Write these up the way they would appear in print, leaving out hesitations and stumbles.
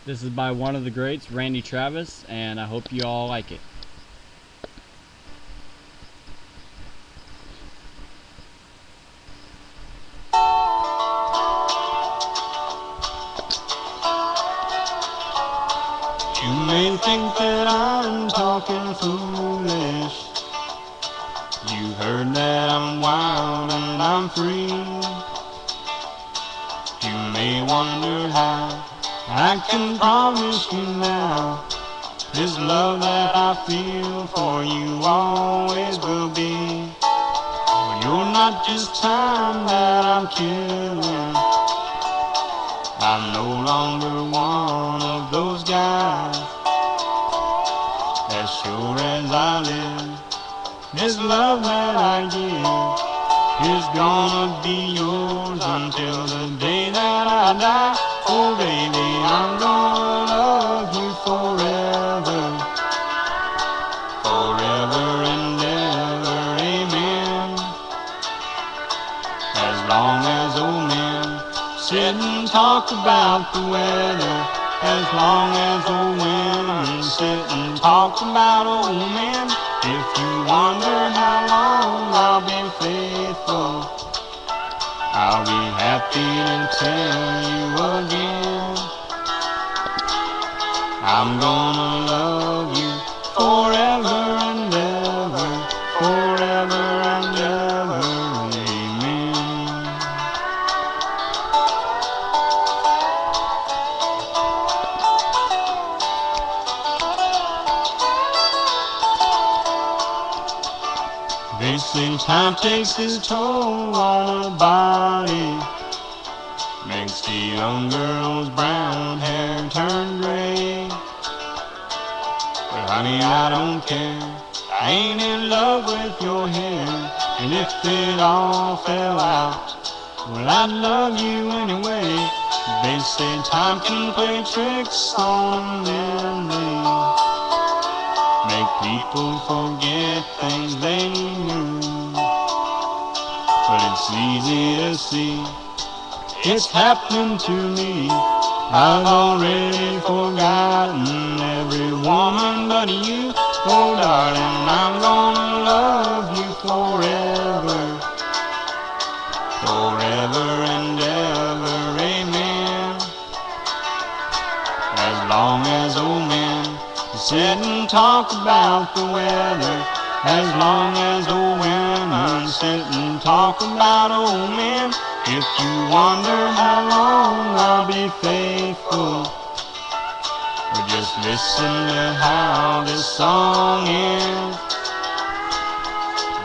This is by one of the greats, Randy Travis, and I hope you all like it. You may think that I'm talking foolish. You heard that I'm wild and I'm free. You may wonder how I can promise you now this love that I feel for you always will be. You're not just time that I'm killing. I'm no longer one of those guys. As sure as I live, this love that I give is gonna be yours until the day that I die. Oh baby, I'm gonna love you forever, forever and ever, amen. As long as old men sit and talk about the weather, as long as old women sit and talk about old men. If you wonder how long I'll be faithful, I'll be happy to tell you again. I'm gonna love you forever and ever, forever and ever, amen. They say time takes its toll on a body, makes the young girl's brown hair turn gray. But honey, I don't care, I ain't in love with your hair. And if it all fell out, well, I'd love you anyway. They say time can play tricks on memory, make people forget things they knew. But it's easy to see, it's happening to me. I've already forgotten every woman but you. Oh darling, I'm gonna love you forever, forever and ever, amen. As long as old men sit and talk about the weather, as long as old women sit and talk about old men. If you wonder how long I'll be faithful, or just listen to how this song ends.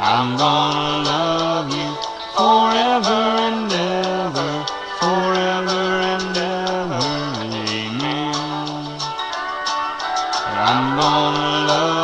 I'm gonna love you forever and ever, forever and ever, amen. I'm gonna love